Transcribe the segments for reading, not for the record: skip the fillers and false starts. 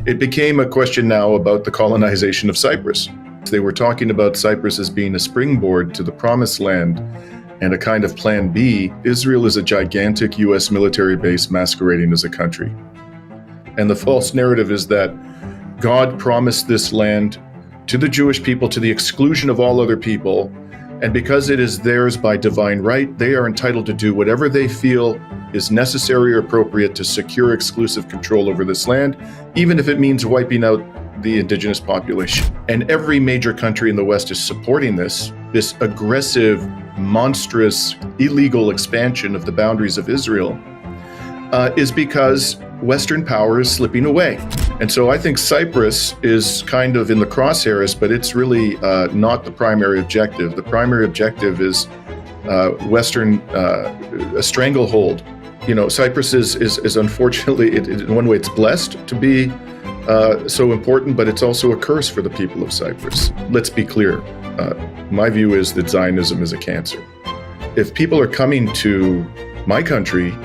It became a question now about the colonization of Cyprus. They were talking about Cyprus as being a springboard to the promised land and a kind of plan B. Israel is a gigantic US military base masquerading as a country. And the false narrative is that God promised this land to the Jewish people to the exclusion of all other people. And because it is theirs by divine right, they are entitled to do whatever they feel is necessary or appropriate to secure exclusive control over this land, even if it means wiping out the indigenous population. And every major country in the West is supporting this aggressive, monstrous, illegal expansion of the boundaries of Israel, is because Western power is slipping away. And so I think Cyprus is kind of in the crosshairs, but it's really not the primary objective. The primary objective is Western a stranglehold. You know, Cyprus is unfortunately, in one way, it's blessed to be so important, but it's also a curse for the people of Cyprus. Let's be clear. My view is that Zionism is a cancer. If people are coming to my country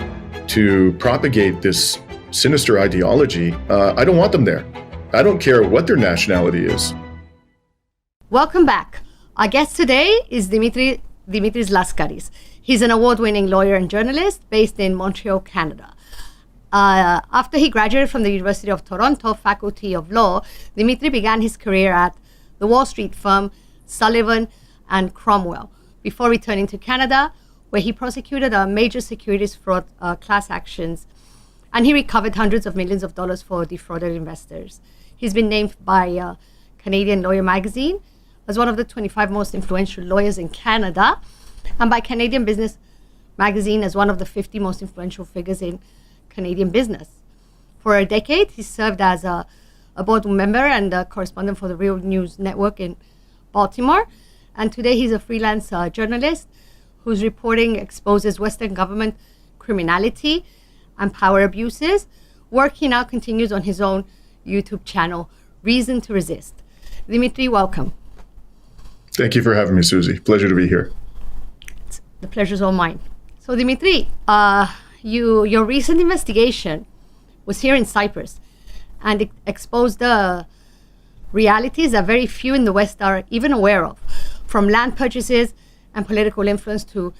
to propagate this sinister ideology, I don't want them there. I don't care what their nationality is. Welcome back. Our guest today is Dimitri Lascaris. He's an award-winning lawyer and journalist based in Montreal, Canada. After he graduated from the University of Toronto Faculty of Law, Dimitri began his career at the Wall Street firm Sullivan and Cromwell before returning to Canada, where he prosecuted a major securities fraud class actions, and he recovered hundreds of millions of dollars for defrauded investors. He's been named by Canadian Lawyer magazine as one of the 25 most influential lawyers in Canada, and by Canadian Business magazine as one of the 50 most influential figures in Canadian business. For a decade, he served as a board member and a correspondent for the Real News Network in Baltimore. And today he's a freelance journalist whose reporting exposes Western government criminality and power abuses. Work he now continues on his own YouTube channel, Reason to Resist. Dimitri, welcome. Thank you for having me, Susie. Pleasure to be here. The pleasure's all mine. So Dimitri, your recent investigation was here in Cyprus, and it exposed the realities that very few in the West are even aware of, from land purchases and political influence to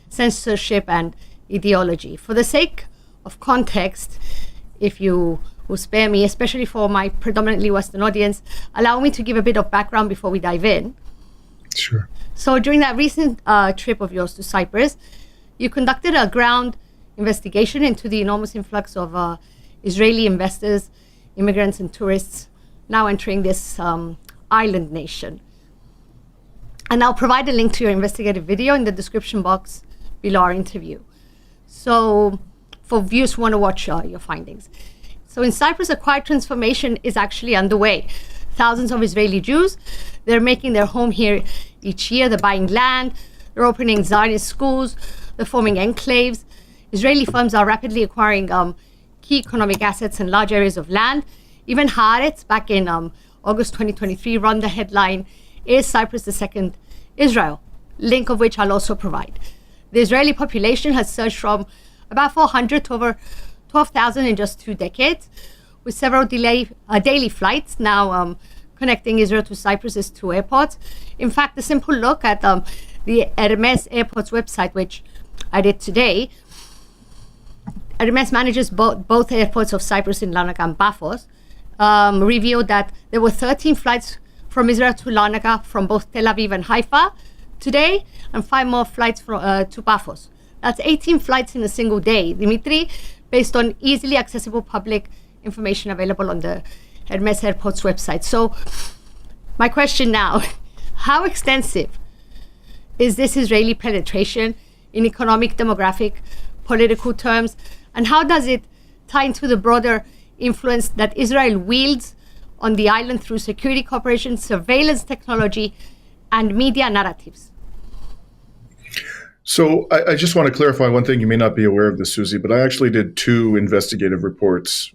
censorship and ideology. For the sake of context, if you will spare me, especially for my predominantly Western audience, allow me to give a bit of background before we dive in. Sure. So during that recent trip of yours to Cyprus, you conducted a ground investigation into the enormous influx of Israeli investors, immigrants, and tourists now entering this island nation. And I'll provide a link to your investigative video in the description box below our interview. So for viewers who want to watch your findings. So in Cyprus, a quiet transformation is actually underway. Thousands of Israeli Jews, they're making their home here each year. They're buying land, they're opening Zionist schools, they're forming enclaves. Israeli firms are rapidly acquiring key economic assets and large areas of land. Even Haaretz, back in August 2023, run the headline, "Is Cyprus the second Israel?" Link of which I'll also provide. The Israeli population has surged from about 400 to over 12,000 in just 2 decades, with several daily flights now connecting Israel to Cyprus's 2 airports. In fact, a simple look at the Hermes Airport's website, which I did today. Hermes manages both airports of Cyprus in Larnaca and Paphos, revealed that there were 13 flights from Israel to Larnaca from both Tel Aviv and Haifa today, and 5 more flights to Paphos. That's 18 flights in a single day, Dimitri, based on easily accessible public information available on the Hermes Airport's website. So my question now, how extensive is this Israeli penetration in economic, demographic, political terms, and how does it tie into the broader influence that Israel wields on the island through security cooperation, surveillance technology, and media narratives? So I just want to clarify one thing. You may not be aware of this, Susie, but I actually did 2 investigative reports.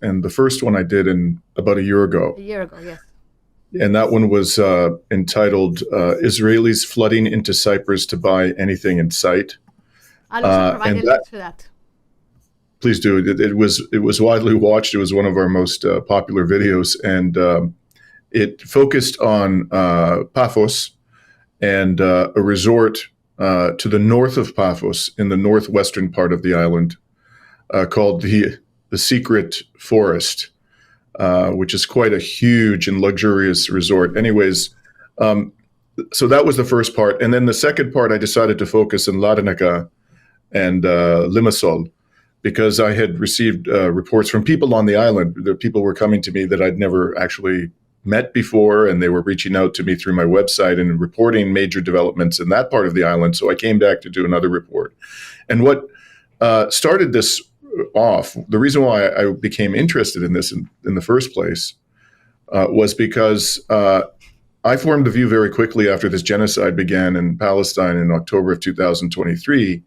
And the first one I did in about a year ago. A year ago, yes. And that one was entitled Israelis Flooding into Cyprus to Buy Anything in Sight. I'll also provide a link to that. please do. It was widely watched. It was one of our most popular videos, and it focused on Paphos and a resort to the north of Paphos in the northwestern part of the island called the Secret Forest, which is quite a huge and luxurious resort. Anyways, so that was the first part. And then the second part, I decided to focus in Larnaca and Limassol, because I had received reports from people on the island. The people were coming to me that I'd never actually met before, and they were reaching out to me through my website and reporting major developments in that part of the island. So I came back to do another report. And what started this off, the reason why I became interested in this in the first place was because I formed the view very quickly after this genocide began in Palestine in October of 2023,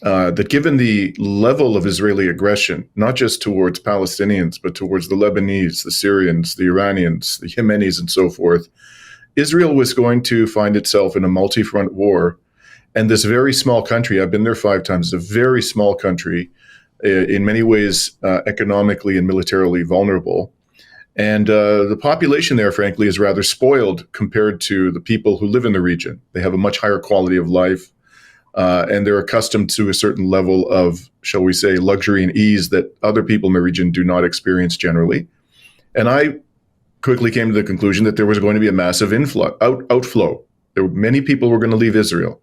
that given the level of Israeli aggression, not just towards Palestinians, but towards the Lebanese, the Syrians, the Iranians, the Yemenis, and so forth, Israel was going to find itself in a multi-front war. And this very small country, I've been there 5 times, it's a very small country, in many ways economically and militarily vulnerable. And the population there, frankly, is rather spoiled compared to the people who live in the region. They have a much higher quality of life. And they're accustomed to a certain level of, shall we say, luxury and ease that other people in the region do not experience generally. And I quickly came to the conclusion that there was going to be a massive outflow. Many people were going to leave Israel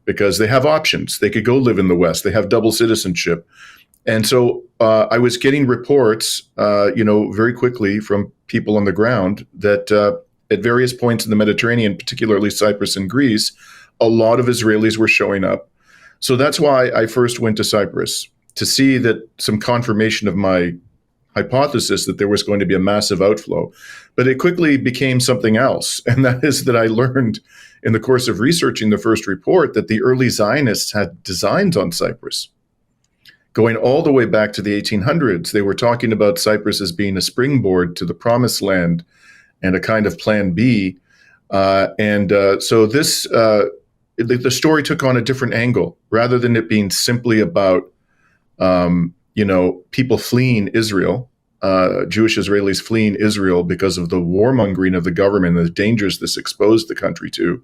because they have options. They could go live in the West. They have double citizenship. And so I was getting reports, very quickly from people on the ground that at various points in the Mediterranean, particularly Cyprus and Greece, a lot of Israelis were showing up. So that's why I first went to Cyprus, to see that some confirmation of my hypothesis that there was going to be a massive outflow. But it quickly became something else. And that is that I learned in the course of researching the first report that the early Zionists had designs on Cyprus. Going all the way back to the 1800s, they were talking about Cyprus as being a springboard to the promised land and a kind of plan B. So this, the story took on a different angle. Rather than it being simply about, people fleeing Israel, Jewish Israelis fleeing Israel because of the warmongering of the government and the dangers this exposed the country to,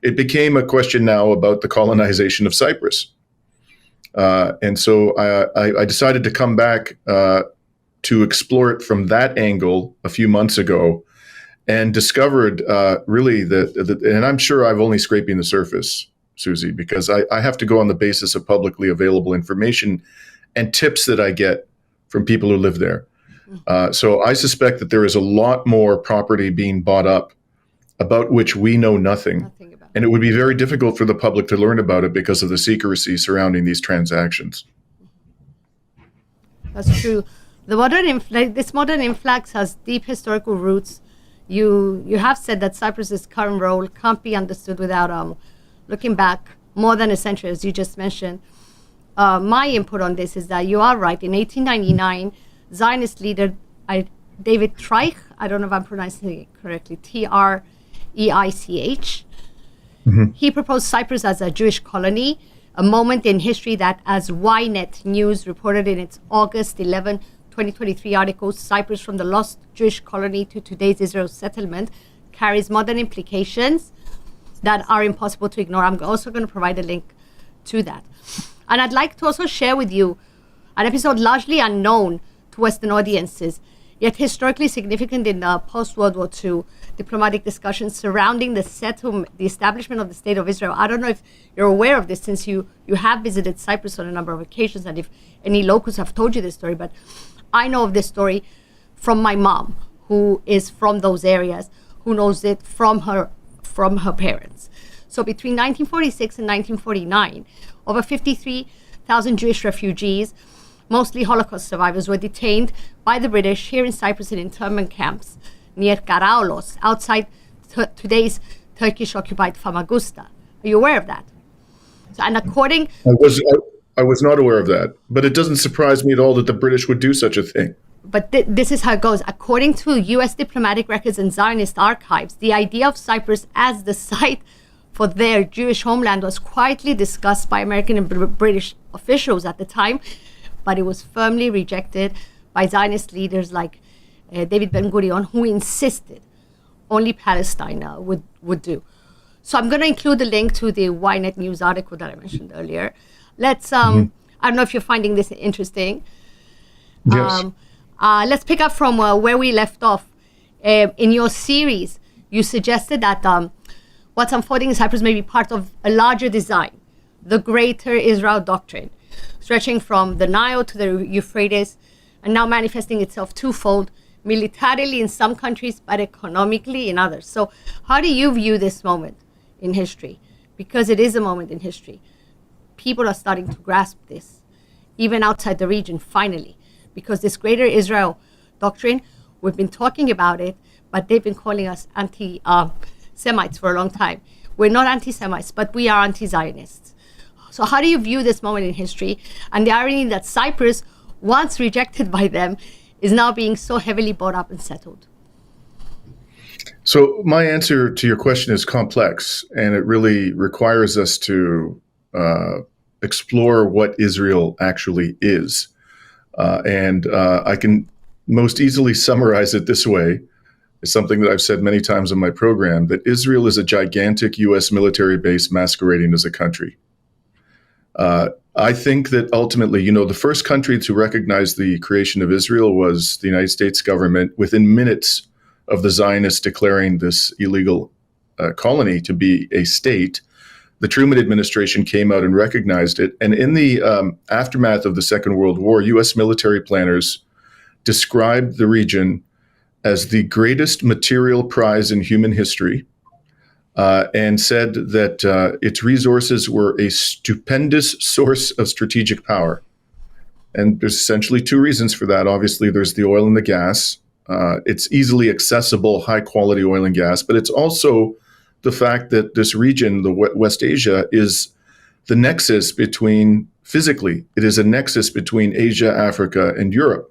it became a question now about the colonization of Cyprus. And so I decided to come back to explore it from that angle a few months ago, and discovered really and I'm sure I've only scraping the surface, Susie, because I have to go on the basis of publicly available information and tips that I get from people who live there. So I suspect that there is a lot more property being bought up about which we know nothing. And it would be very difficult for the public to learn about it because of the secrecy surrounding these transactions. That's true. This modern influx has deep historical roots. You have said that Cyprus's current role can't be understood without looking back more than a century, as you just mentioned. My input on this is that you are right. In 1899, Zionist leader David Treich, I don't know if I'm pronouncing it correctly, Treich, he proposed Cyprus as a Jewish colony, a moment in history that, as Ynet News reported in its August 11, 2023 article, Cyprus from the lost Jewish colony to today's Israel settlement, carries modern implications that are impossible to ignore. I'm also going to provide a link to that. And I'd like to also share with you an episode largely unknown to Western audiences, yet historically significant in the post-World War II diplomatic discussions surrounding the establishment of the State of Israel. I don't know if you're aware of this, since you have visited Cyprus on a number of occasions, and if any locals have told you this story, but I know of this story from my mom, who is from those areas, who knows it from her parents. So between 1946 and 1949, over 53,000 Jewish refugees, mostly Holocaust survivors, were detained by the British here in Cyprus in internment camps near Karaolos, outside today's Turkish-occupied Famagusta. Are you aware of that? So, and according... I was not aware of that, but it doesn't surprise me at all that the British would do such a thing. But this is how it goes. According to U.S. diplomatic records and Zionist archives, the idea of Cyprus as the site for their Jewish homeland was quietly discussed by American and British officials at the time, but it was firmly rejected by Zionist leaders like David Ben-Gurion, who insisted only Palestine would do. So I'm going to include the link to the Ynet News article that I mentioned earlier. Let's, I don't know if you're finding this interesting. Yes. Let's pick up from where we left off. In your series, you suggested that what's unfolding in Cyprus may be part of a larger design, the Greater Israel Doctrine, stretching from the Nile to the Euphrates, and now manifesting itself twofold, militarily in some countries, but economically in others. So how do you view this moment in history? Because it is a moment in history. People are starting to grasp this, even outside the region, finally, because this Greater Israel Doctrine, we've been talking about it, but they've been calling us anti-Semites for a long time. We're not anti-Semites, but we are anti-Zionists. So how do you view this moment in history and the irony that Cyprus, once rejected by them, is now being so heavily bought up and settled? So my answer to your question is complex, and it really requires us to explore what Israel actually is. And I can most easily summarize it this way. It's something that I've said many times in my program, that Israel is a gigantic U.S. military base masquerading as a country. I think that ultimately, the first country to recognize the creation of Israel was the United States government within minutes of the Zionists declaring this illegal colony to be a state. The Truman administration came out and recognized it. And in the aftermath of the Second World War, U.S. military planners described the region as the greatest material prize in human history, and said that its resources were a stupendous source of strategic power. And there's essentially two reasons for that. Obviously, there's the oil and the gas. It's easily accessible, high-quality oil and gas, but it's also the fact that this region, the West Asia, is the nexus between, physically, it is a nexus between Asia, Africa, and Europe.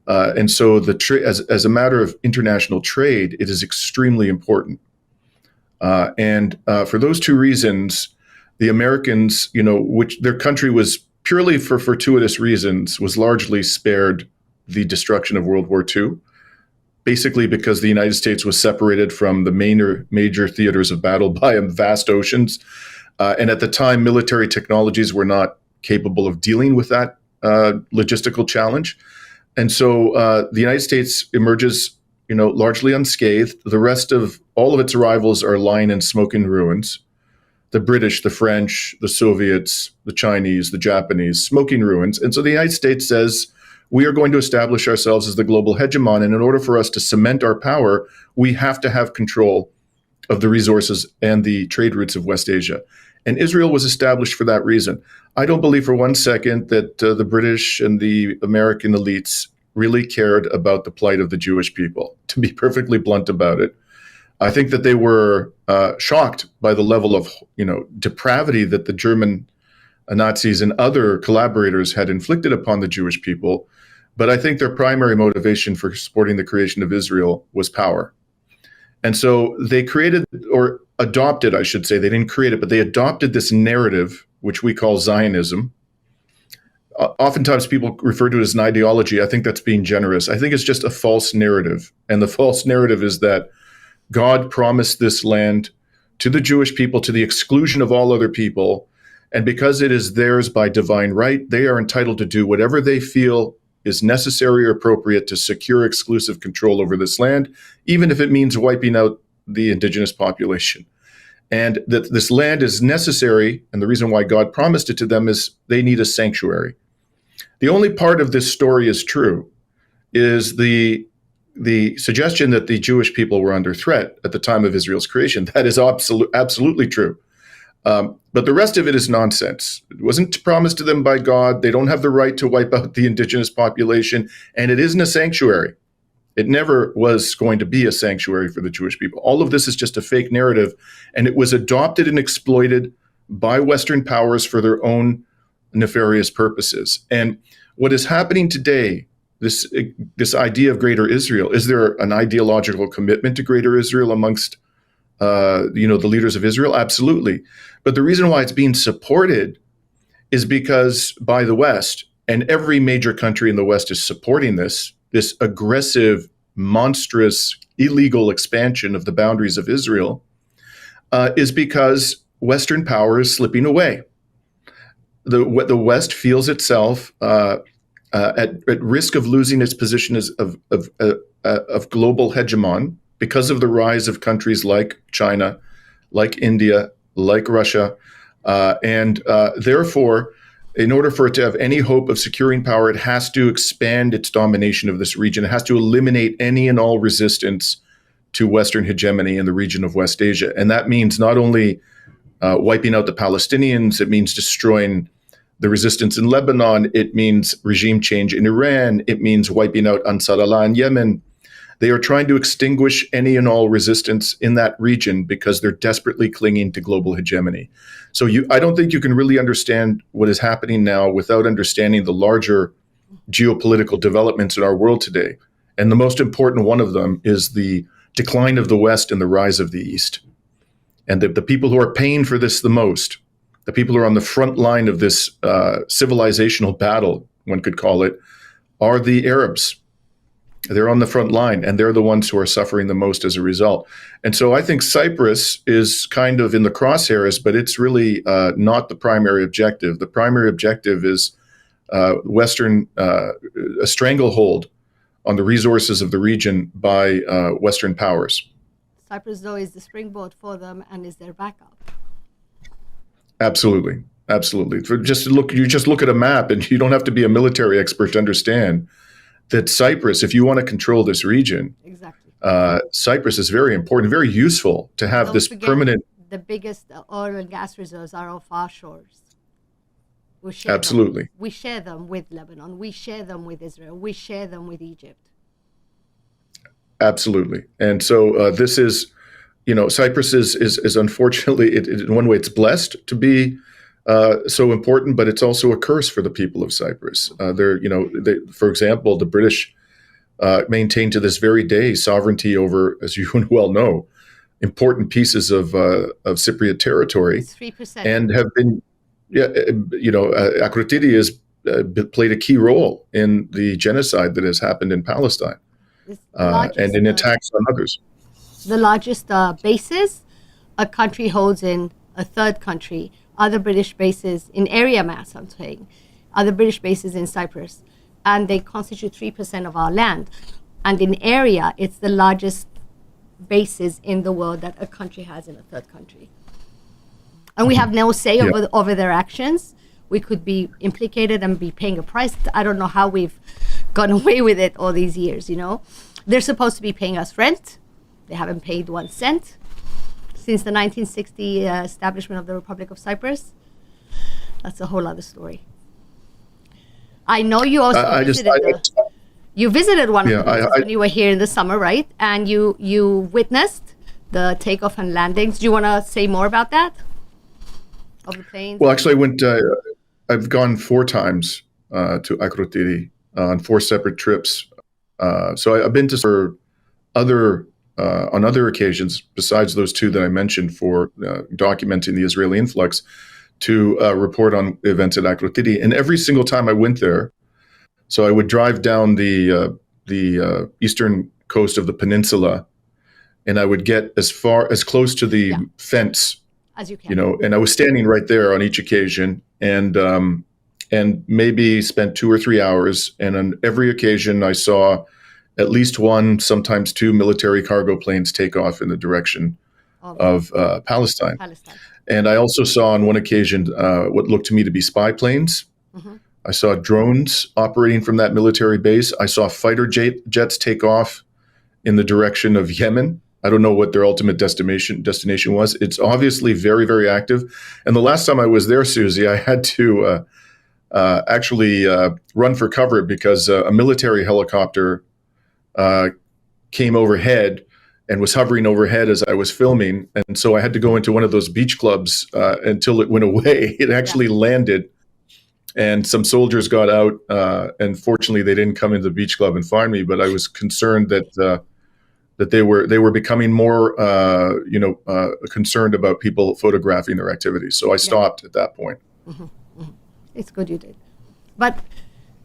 And so as a matter of international trade, it is extremely important. And for those two reasons, the Americans, which their country was purely for fortuitous reasons, was largely spared the destruction of World War II, basically because the United States was separated from the major theaters of battle by vast oceans. And at the time, military technologies were not capable of dealing with that logistical challenge. And so the United States emerges, largely unscathed. The rest of all of its rivals are lying in smoke and ruins. The British, the French, the Soviets, the Chinese, the Japanese, smoking ruins. And so the United States says, we are going to establish ourselves as the global hegemon. And in order for us to cement our power, we have to have control of the resources and the trade routes of West Asia. And Israel was established for that reason. I don't believe for one second that the British and the American elites really cared about the plight of the Jewish people, to be perfectly blunt about it. I think that they were shocked by the level of, depravity that the German Nazis and other collaborators had inflicted upon the Jewish people. But I think their primary motivation for supporting the creation of Israel was power. And so they created, or adopted, I should say, they didn't create it, but they adopted this narrative, which we call Zionism. Oftentimes people refer to it as an ideology. I think that's being generous. I think it's just a false narrative. And the false narrative is that God promised this land to the Jewish people to the exclusion of all other people. And because it is theirs by divine right, they are entitled to do whatever they feel is necessary or appropriate to secure exclusive control over this land, even if it means wiping out the indigenous population. And that this land is necessary, and the reason why God promised it to them is they need a sanctuary. The only part of this story is true is the suggestion that the Jewish people were under threat at the time of Israel's creation. That is absolutely true. But the rest of it is nonsense. It wasn't promised to them by God. They don't have the right to wipe out the indigenous population, and it isn't a sanctuary. It never was going to be a sanctuary for the Jewish people. All of this is just a fake narrative, and it was adopted and exploited by Western powers for their own nefarious purposes. And what is happening today, this idea of Greater Israel, is there an ideological commitment to Greater Israel amongst the leaders of Israel? Absolutely. But the reason why it's being supported is because by the West, and every major country in the West is supporting this aggressive, monstrous, illegal expansion of the boundaries of Israel, is because Western power is slipping away. The West feels itself at risk of losing its position as of global hegemon because of the rise of countries like China, like India, like Russia, and therefore, in order for it to have any hope of securing power, it has to expand its domination of this region. It has to eliminate any and all resistance to Western hegemony in the region of West Asia. And that means not only wiping out the Palestinians, it means destroying the resistance in Lebanon, it means regime change in Iran, it means wiping out Ansar Allah in Yemen. They are trying to extinguish any and all resistance in that region because they're desperately clinging to global hegemony. So I don't think you can really understand what is happening now without understanding the larger geopolitical developments in our world today. And the most important one of them is the decline of the West and the rise of the East. And the people who are paying for this the most, the people who are on the front line of this civilizational battle, one could call it, are the Arabs. They're on the front line, and they're the ones who are suffering the most as a result. And so I think Cyprus is kind of in the crosshairs, but it's really not the primary objective. The primary objective is Western a stranglehold on the resources of the region by Western powers. Cyprus, though, is the springboard for them and is their backup. Absolutely, absolutely. You just look at a map, and you don't have to be a military expert to understand that Cyprus, if you want to control this region, exactly, Cyprus is very important, very useful to have Don't this forget, permanent. The biggest oil and gas reserves are off our shores. We share Absolutely. Them. We share them with Lebanon. We share them with Israel. We share them with Egypt. Absolutely. And so this is, Cyprus is unfortunately, in one way, it's blessed to be so important, but it's also a curse for the people of Cyprus. For example, the British maintain to this very day sovereignty over, as you well know, important pieces of Cypriot territory. It's 3%. And have been, Akrotiri has played a key role in the genocide that has happened in Palestine and in attacks on others. The largest bases a country holds in a third country, other British bases in area mass, I'm saying, other British bases in Cyprus, and they constitute 3% of our land. And in area, it's the largest bases in the world that a country has in a third country. And we have no say over their actions. We could be implicated and be paying a price. I don't know how we've gotten away with it all these years, They're supposed to be paying us rent. They haven't paid 1 cent since the 1960 establishment of the Republic of Cyprus. That's a whole other story. I know you also you visited one of the when you were here in the summer, right? And you witnessed the takeoff and landings. Do you want to say more about that? Of the planes? Well, actually, I've gone 4 times to Akrotiri on 4 separate trips. So I've been to on other occasions, besides those 2 that I mentioned for documenting the Israeli influx, to report on events at Akrotiri. And every single time I went there, so I would drive down the eastern coast of the peninsula, and I would get as close to the fence as you can. And I was standing right there on each occasion, and maybe spent 2 or 3 hours. And on every occasion, I saw at least 1, sometimes 2 military cargo planes take off in the direction of Palestine. And I also saw on one occasion what looked to me to be spy planes. Mm-hmm. I saw drones operating from that military base. I saw fighter jets take off in the direction of Yemen. I don't know what their ultimate destination was. It's obviously very, very active. And the last time I was there, Susie, I had to actually run for cover because a military helicopter came overhead and was hovering overhead as I was filming. And so I had to go into one of those beach clubs until it went away. It actually landed, and some soldiers got out. And fortunately, they didn't come into the beach club and find me. But I was concerned that they were becoming more concerned about people photographing their activities. So I stopped at that point. Mm-hmm. Mm-hmm. It's good you did. But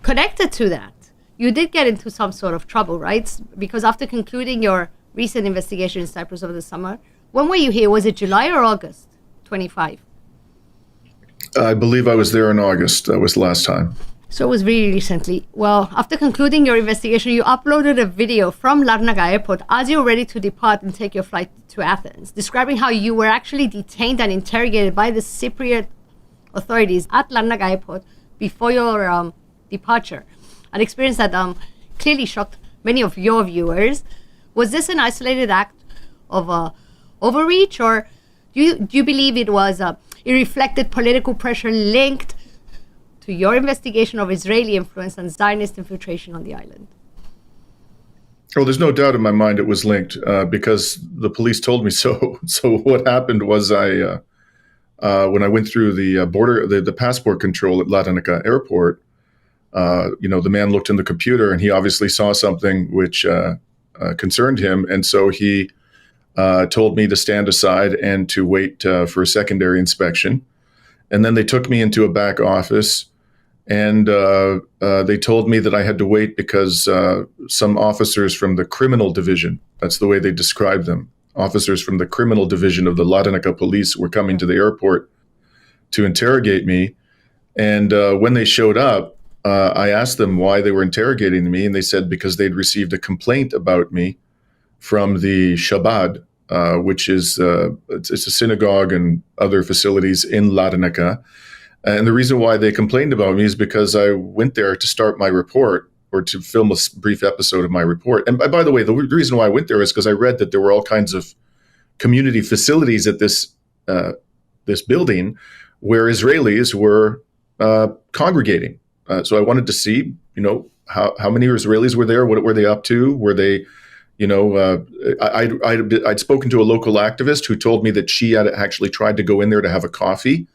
connected to that, you did get into some sort of trouble, right? Because after concluding your recent investigation in Cyprus over the summer, when were you here? Was it July or August 25? I believe I was there in August. That was the last time. So it was really recently. Well, after concluding your investigation, you uploaded a video from Larnaca Airport as you were ready to depart and take your flight to Athens, describing how you were actually detained and interrogated by the Cypriot authorities at Larnaca Airport before your departure. An experience that clearly shocked many of your viewers. Was this an isolated act of overreach, or do you believe it was it reflected political pressure linked to your investigation of Israeli influence and Zionist infiltration on the island? Oh, there's no doubt in my mind it was linked because the police told me so. So what happened was when I went through the border, the passport control at Larnaca Airport, the man looked in the computer and he obviously saw something which concerned him. And so he told me to stand aside and to wait for a secondary inspection. And then they took me into a back office and they told me that I had to wait because some officers from the criminal division, that's the way they described them, officers from the criminal division of the Larnaca police were coming to the airport to interrogate me. And when they showed up, I asked them why they were interrogating me, and they said because they'd received a complaint about me from the Shabbat, which is it's a synagogue and other facilities in Larnaca. And the reason why they complained about me is because I went there to start my report or to film a brief episode of my report. And by the way, the reason why I went there is because I read that there were all kinds of community facilities at this building where Israelis were congregating. So I wanted to see, how many Israelis were there? What were they up to? Were they, I'd spoken to a local activist who told me that she had actually tried to go in there to have a coffee,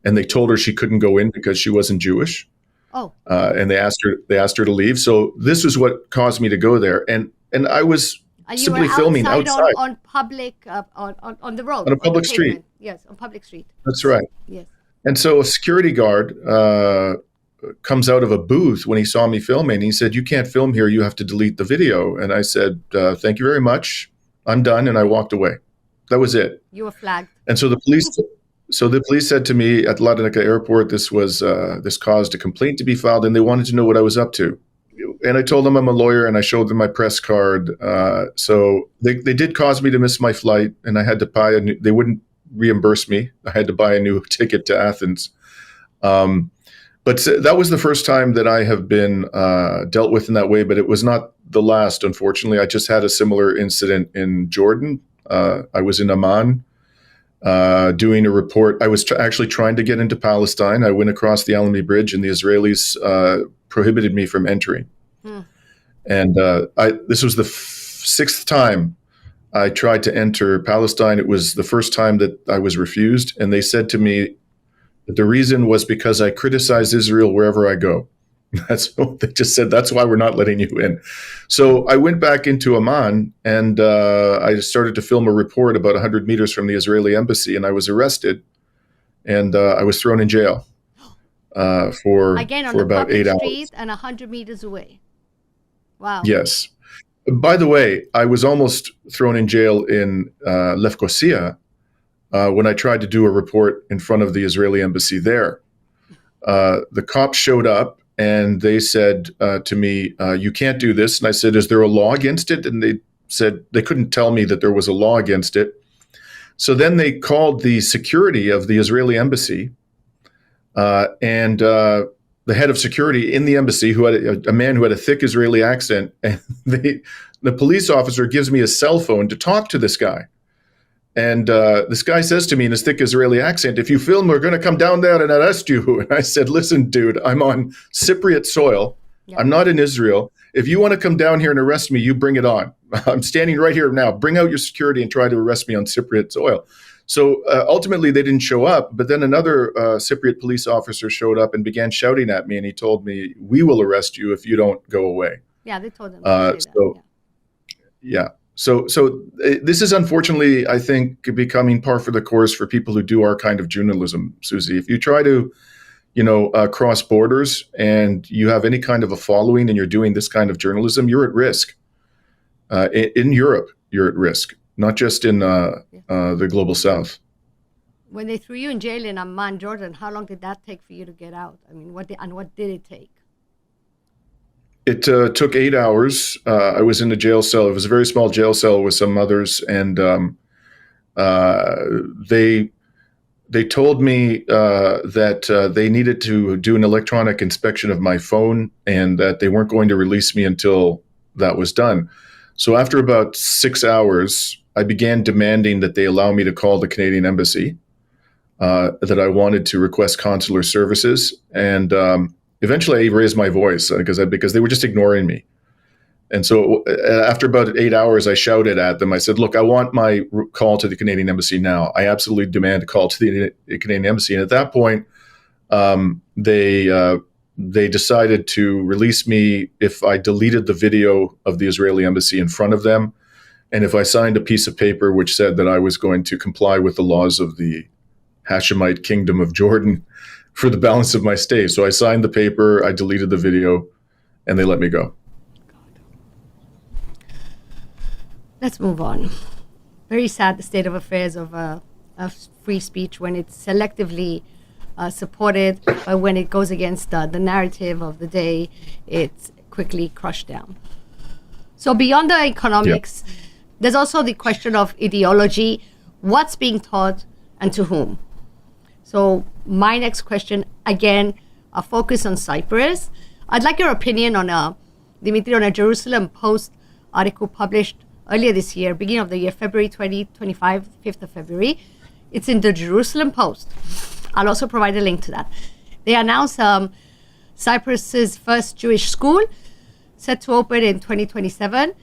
and they told her she couldn't go in because she wasn't Jewish. Oh. And they asked her to leave. So this is what caused me to go there, and I was simply filming outside on public on the road, on a public street. Yes, on public street. That's right. Yes. And so a security guard comes out of a booth when he saw me filming. He said, "You can't film here. You have to delete the video." And I said, "Thank you very much. I'm done." And I walked away. That was it. You were flagged. And so the police said to me at Larnaca Airport, this caused a complaint to be filed, and they wanted to know what I was up to. And I told them I'm a lawyer, and I showed them my press card. So they did cause me to miss my flight, and I had to buy they wouldn't reimburse me. I had to buy a new ticket to Athens. But that was the first time that I have been dealt with in that way, but it was not the last, unfortunately. I just had a similar incident in Jordan. I was in Amman doing a report. I was actually trying to get into Palestine. I went across the Alamy Bridge, and the Israelis prohibited me from entering. And this was the sixth time I tried to enter Palestine. It was the first time that I was refused, and they said to me, the reason was because I criticize Israel wherever I go. That's what they just said. That's why we're not letting you in. So I went back into Amman and I started to film a report about 100 meters from the Israeli embassy, and I was arrested and I was thrown in jail for about 8 hours. Street and 100 meters away. Wow. Yes. By the way, I was almost thrown in jail in Lefkosia when I tried to do a report in front of the Israeli embassy there. The cops showed up and they said to me, "You can't do this." And I said, "Is there a law against it?" And they said they couldn't tell me that there was a law against it. So then they called the security of the Israeli embassy and the head of security in the embassy, who had a man who had a thick Israeli accent. And the police officer gives me a cell phone to talk to this guy. And this guy says to me in his thick Israeli accent, "If you film, we're going to come down there and arrest you." And I said, "Listen, dude, I'm on Cypriot soil. Yeah. I'm not in Israel. If you want to come down here and arrest me, you bring it on. I'm standing right here now. Bring out your security and try to arrest me on Cypriot soil." So ultimately, they didn't show up. But then another Cypriot police officer showed up and began shouting at me. And he told me, "We will arrest you if you don't go away." Yeah, they told him. Yeah. So this is unfortunately, I think, becoming par for the course for people who do our kind of journalism, Susie. If you try to cross borders and you have any kind of a following and you're doing this kind of journalism, you're at risk. In Europe, you're at risk, not just in the global south. When they threw you in jail in Amman, Jordan, how long did that take for you to get out? I mean, what did it take? It took 8 hours. I was in a jail cell. It was a very small jail cell with some others, and they told me that they needed to do an electronic inspection of my phone and that they weren't going to release me until that was done. So after about 6 hours, I began demanding that they allow me to call the Canadian embassy, that I wanted to request consular services. And eventually I raised my voice because they were just ignoring me. And so after about 8 hours, I shouted at them. I said, look, I want my call to the Canadian embassy now. I absolutely demand a call to the Canadian embassy. And at that point, they decided to release me if I deleted the video of the Israeli embassy in front of them, and if I signed a piece of paper which said that I was going to comply with the laws of the Hashemite Kingdom of Jordan for the balance of my stay. So I signed the paper, I deleted the video, and they let me go. Let's move on. Very sad, the state of affairs of free speech when it's selectively supported, but when it goes against the narrative of the day, it's quickly crushed down. So beyond the economics, there's also the question of ideology, what's being taught and to whom. So my next question, again, a focus on Cyprus. I'd like your opinion on Dimitri, on a Jerusalem Post article published earlier this year, beginning of the year, February 2025, 5th of February. It's in the Jerusalem Post. I'll also provide a link to that. They announced Cyprus's first Jewish school, set to open in 2027.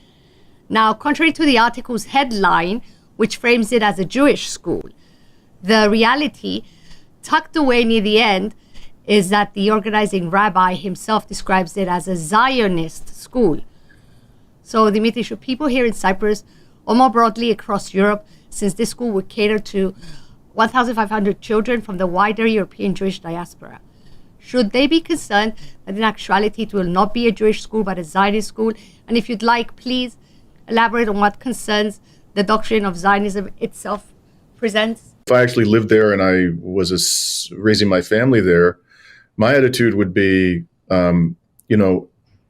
Now, contrary to the article's headline, which frames it as a Jewish school, the reality, tucked away near the end, is that the organizing rabbi himself describes it as a Zionist school. So, Dimitri, should people here in Cyprus, or more broadly across Europe, since this school would cater to 1,500 children from the wider European Jewish diaspora, should they be concerned that in actuality it will not be a Jewish school but a Zionist school? And if you'd like, please elaborate on what concerns the doctrine of Zionism itself presents. If I actually lived there and I was raising my family there, my attitude would be,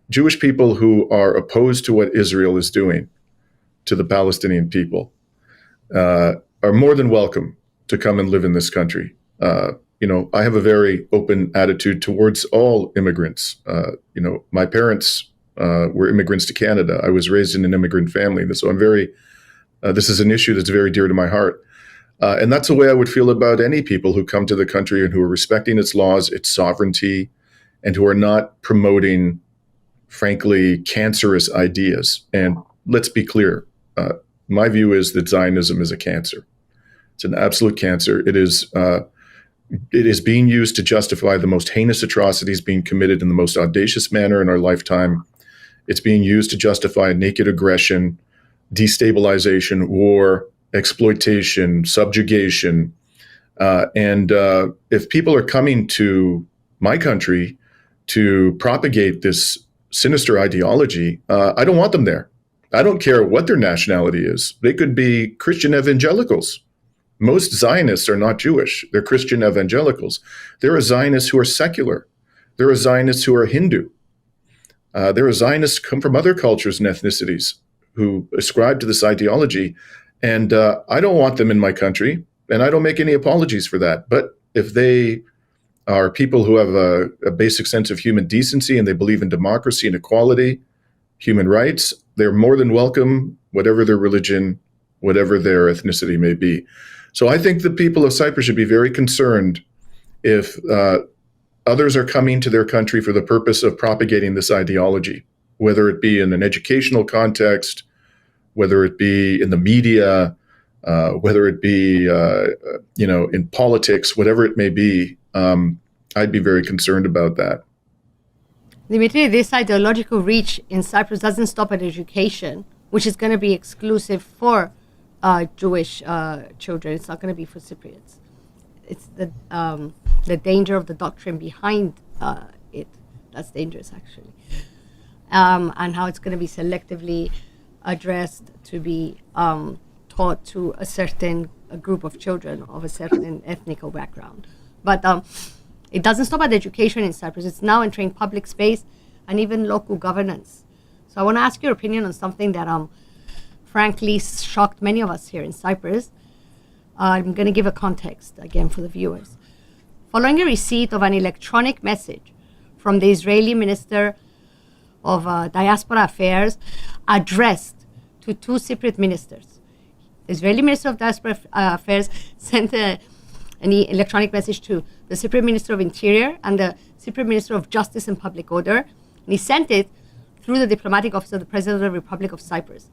Jewish people who are opposed to what Israel is doing to the Palestinian people are more than welcome to come and live in this country. I have a very open attitude towards all immigrants. My parents were immigrants to Canada. I was raised in an immigrant family. So this is an issue that's very dear to my heart. And that's the way I would feel about any people who come to the country and who are respecting its laws, its sovereignty, and who are not promoting, frankly, cancerous ideas. And let's be clear, my view is that Zionism is a cancer. It's an absolute cancer. It is being used to justify the most heinous atrocities being committed in the most audacious manner in our lifetime. It's being used to justify naked aggression, destabilization, war, exploitation, subjugation. And if people are coming to my country to propagate this sinister ideology, I don't want them there. I don't care what their nationality is. They could be Christian evangelicals. Most Zionists are not Jewish. They're Christian evangelicals. There are Zionists who are secular. There are Zionists who are Hindu. There are Zionists who come from other cultures and ethnicities who ascribe to this ideology. And I don't want them in my country, and I don't make any apologies for that. But if they are people who have a basic sense of human decency and they believe in democracy and equality, human rights, they're more than welcome, whatever their religion, whatever their ethnicity may be. So I think the people of Cyprus should be very concerned if others are coming to their country for the purpose of propagating this ideology, whether it be in an educational context, whether it be in the media, whether it be in politics, whatever it may be. I'd be very concerned about that. Dimitri, this ideological reach in Cyprus doesn't stop at education, which is going to be exclusive for Jewish children. It's not going to be for Cypriots. It's the the danger of the doctrine behind it. That's dangerous, actually. And how it's going to be selectively addressed to be taught to a group of children of a certain ethnic background. But it doesn't stop at education in Cyprus. It's now entering public space and even local governance. So I want to ask your opinion on something that frankly shocked many of us here in Cyprus. I'm going to give a context again for the viewers. Following a receipt of an electronic message from the Israeli Minister of Diaspora Affairs addressed to two Cypriot ministers. The Israeli Minister of Diaspora Affairs sent an electronic message to the Cypriot Minister of Interior and the Cypriot Minister of Justice and Public Order, and he sent it through the diplomatic office of the President of the Republic of Cyprus.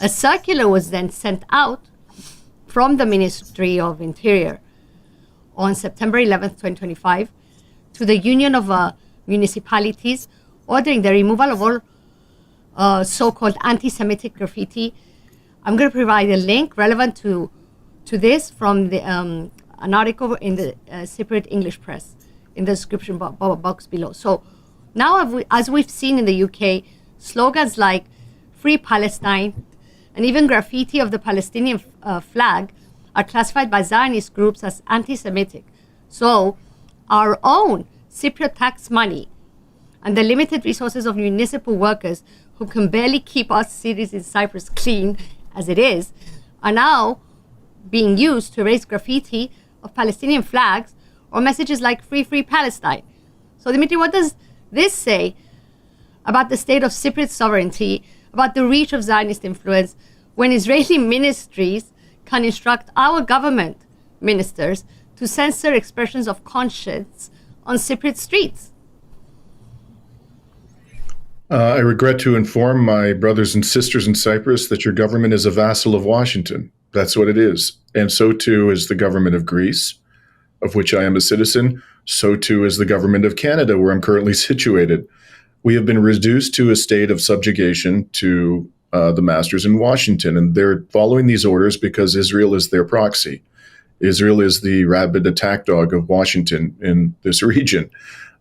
A circular was then sent out from the Ministry of Interior on September 11th, 2025, to the Union of Municipalities, ordering the removal of all so-called anti-Semitic graffiti. I'm going to provide a link relevant to this from an article in the Cypriot English press in the description box below. So now, as we've seen in the UK, slogans like Free Palestine and even graffiti of the Palestinian flag are classified by Zionist groups as anti-Semitic. So our own Cypriot tax money and the limited resources of municipal workers who can barely keep our cities in Cyprus clean as it is, are now being used to raise graffiti of Palestinian flags or messages like Free, Free Palestine. So Dimitri, what does this say about the state of Cypriot sovereignty, about the reach of Zionist influence, when Israeli ministries can instruct our government ministers to censor expressions of conscience on Cypriot streets? I regret to inform my brothers and sisters in Cyprus that your government is a vassal of Washington. That's what it is. And so too is the government of Greece, of which I am a citizen. So too is the government of Canada, where I'm currently situated. We have been reduced to a state of subjugation to the masters in Washington, and they're following these orders because Israel is their proxy. Israel is the rabid attack dog of Washington in this region.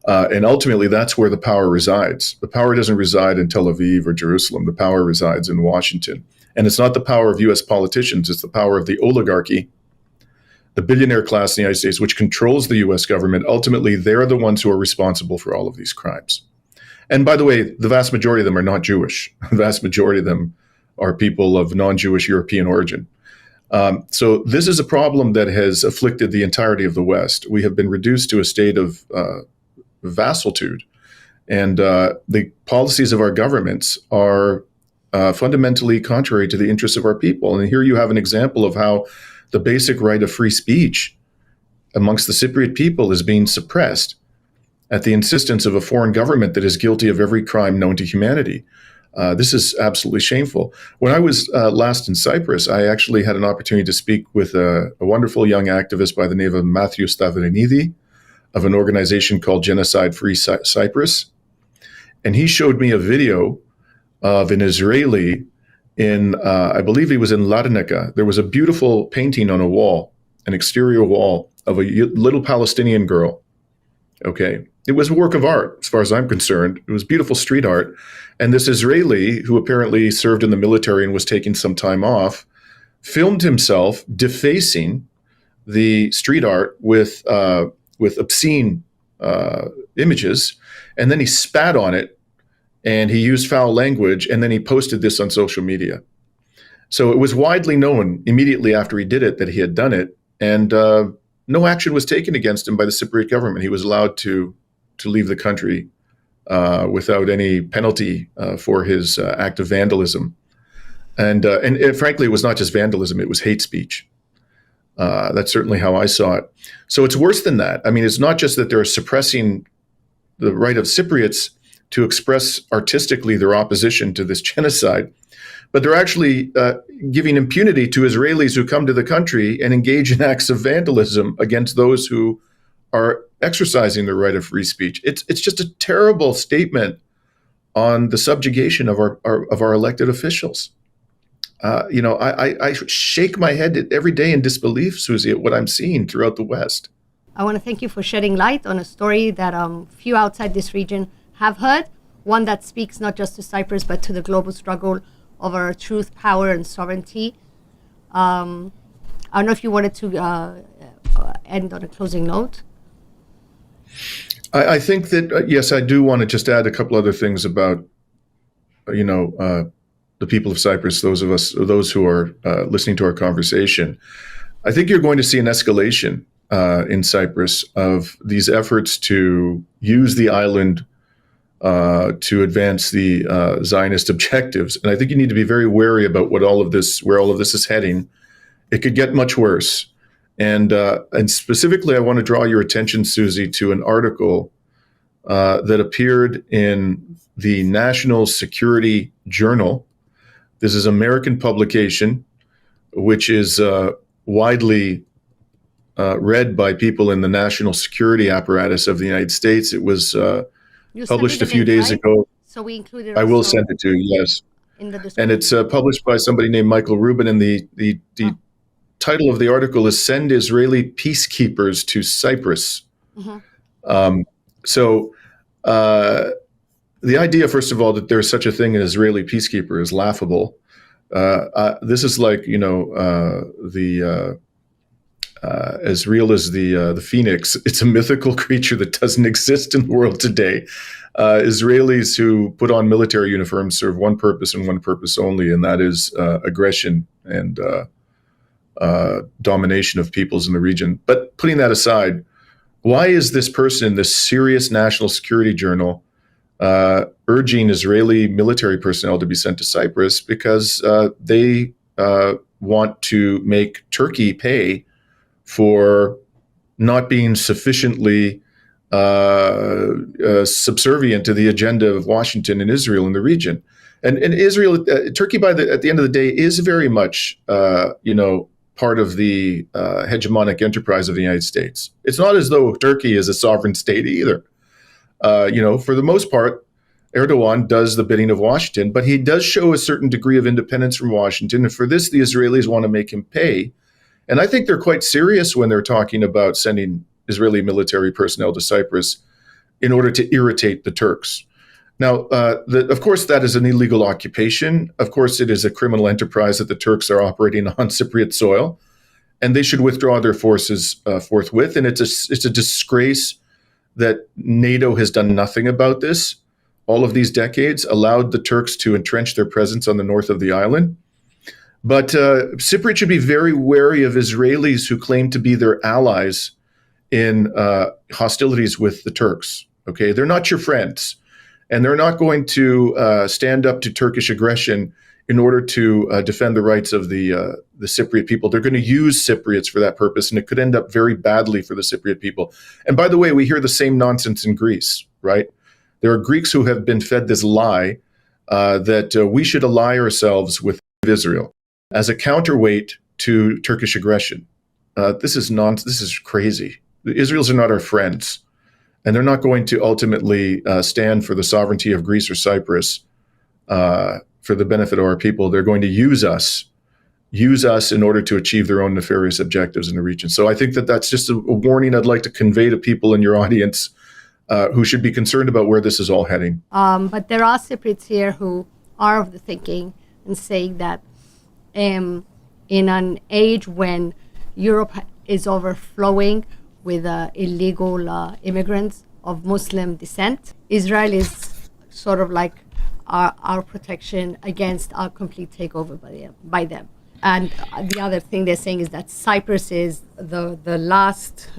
And ultimately, that's where the power resides. The power doesn't reside in Tel Aviv or Jerusalem. The power resides in Washington. And it's not the power of U.S. politicians. It's the power of the oligarchy, the billionaire class in the United States, which controls the U.S. government. Ultimately, they're the ones who are responsible for all of these crimes. And by the way, the vast majority of them are not Jewish. The vast majority of them are people of non-Jewish European origin. So this is a problem that has afflicted the entirety of the West. We have been reduced to a state of vassalitude. And the policies of our governments are fundamentally contrary to the interests of our people. And here you have an example of how the basic right of free speech amongst the Cypriot people is being suppressed at the insistence of a foreign government that is guilty of every crime known to humanity. This is absolutely shameful. When I was last in Cyprus, I actually had an opportunity to speak with a wonderful young activist by the name of Matthew Stavrinidi of an organization called Genocide Free Cyprus. And he showed me a video of an Israeli in, I believe he was in Larnaca. There was a beautiful painting on a wall, an exterior wall of a little Palestinian girl. Okay. It was a work of art, as far as I'm concerned. It was beautiful street art. And this Israeli, who apparently served in the military and was taking some time off, filmed himself defacing the street art with obscene images. And then he spat on it, and he used foul language, and then he posted this on social media. So it was widely known immediately after he did it that he had done it, and no action was taken against him by the Cypriot government. He was allowed to leave the country without any penalty for his act of vandalism. And frankly, it was not just vandalism, it was hate speech. That's certainly how I saw it. So it's worse than that. I mean, it's not just that they're suppressing the right of Cypriots to express artistically their opposition to this genocide, but they're actually giving impunity to Israelis who come to the country and engage in acts of vandalism against those who are exercising their right of free speech. It's just a terrible statement on the subjugation of our elected officials. I shake my head every day in disbelief, Susie, at what I'm seeing throughout the West. I want to thank you for shedding light on a story that few outside this region have heard, one that speaks not just to Cyprus, but to the global struggle over truth, power, and sovereignty. I don't know if you wanted to end on a closing note. I think that, yes, I do want to just add a couple other things about, the people of Cyprus, those who are listening to our conversation. I think you're going to see an escalation in Cyprus of these efforts to use the island to advance the Zionist objectives. And I think you need to be very wary about where all of this is heading. It could get much worse. And specifically, I want to draw your attention, Susie, to an article that appeared in the National Security Journal. This is an American publication, which is widely read by people in the national security apparatus of the United States. It was published a few days ago. So we included. I will send it to you, yes. In the description. And it's published by somebody named Michael Rubin, and the title of the article is "Send Israeli Peacekeepers to Cyprus." Mm-hmm. The idea, first of all, that there's such a thing as Israeli peacekeeper is laughable. This is like, as real as the phoenix. It's a mythical creature that doesn't exist in the world today. Israelis who put on military uniforms serve one purpose and one purpose only, and that is aggression and domination of peoples in the region. But putting that aside, why is this person, this serious national security journal, urging Israeli military personnel to be sent to Cyprus? Because they want to make Turkey pay for not being sufficiently subservient to the agenda of Washington and Israel in the region. And Israel, Turkey, at the end of the day, is very much, part of the hegemonic enterprise of the United States. It's not as though Turkey is a sovereign state either. For the most part, Erdogan does the bidding of Washington, but he does show a certain degree of independence from Washington. And for this, the Israelis want to make him pay. And I think they're quite serious when they're talking about sending Israeli military personnel to Cyprus in order to irritate the Turks. Now, of course, that is an illegal occupation. Of course, it is a criminal enterprise that the Turks are operating on Cypriot soil, and they should withdraw their forces forthwith. And it's a disgrace that NATO has done nothing about this all of these decades, allowed the Turks to entrench their presence on the north of the island. But Cypriot should be very wary of Israelis who claim to be their allies in hostilities with the Turks. Okay, they're not your friends. And they're not going to stand up to Turkish aggression in order to defend the rights of the Cypriot people. They're going to use Cypriots for that purpose, and it could end up very badly for the Cypriot people. And by the way, we hear the same nonsense in Greece, right? There are Greeks who have been fed this lie that we should ally ourselves with Israel as a counterweight to Turkish aggression. This is This is crazy. The Israelis are not our friends. And they're not going to ultimately stand for the sovereignty of Greece or Cyprus for the benefit of our people. They're going to use us in order to achieve their own nefarious objectives in the region. So I think that that's just a warning I'd like to convey to people in your audience who should be concerned about where this is all heading. But there are Cypriots here who are of the thinking and saying that in an age when Europe is overflowing with illegal immigrants of Muslim descent, Israel is sort of like our protection against our complete takeover by them. And the other thing they're saying is that Cyprus is the last,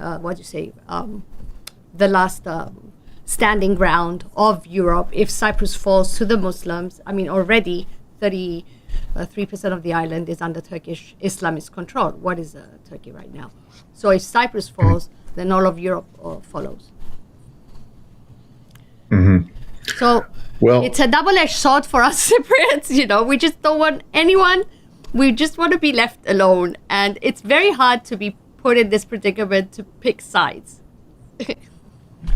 standing ground of Europe. If Cyprus falls to the Muslims, already 33% of the island is under Turkish Islamist control. What is Turkey right now? So if Cyprus falls, then all of Europe follows. Mm-hmm. So it's a double-edged sword for us Cypriots. We just don't want anyone. We just want to be left alone. And it's very hard to be put in this predicament to pick sides.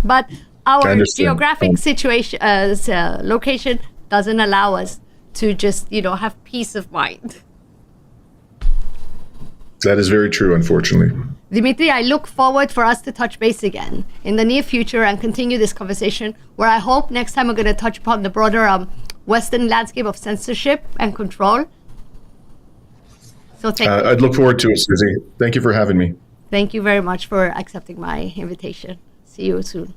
But our geographic situation, location doesn't allow us to just, have peace of mind. That is very true, unfortunately. Dimitri, I look forward for us to touch base again in the near future and continue this conversation, where I hope next time we're going to touch upon the broader Western landscape of censorship and control. So thank you. I'd look forward to it, Susie. Thank you for having me. Thank you very much for accepting my invitation. See you soon.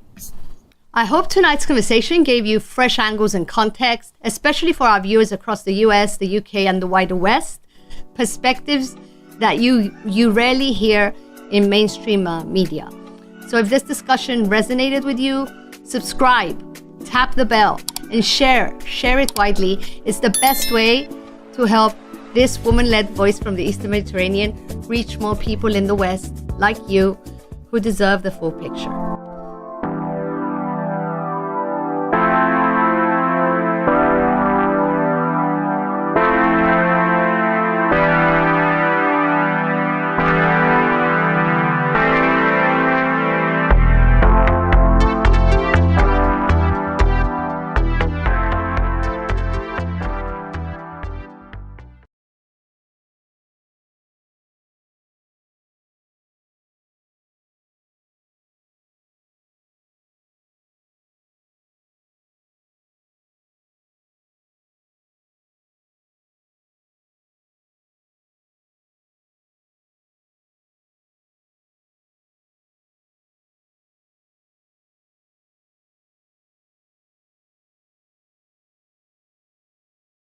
I hope tonight's conversation gave you fresh angles and context, especially for our viewers across the US, the UK, and the wider West, perspectives that you rarely hear in mainstream media. So if this discussion resonated with you, subscribe, tap the bell, and share it widely. It's the best way to help this woman-led voice from the Eastern Mediterranean reach more people in the West like you who deserve the full picture.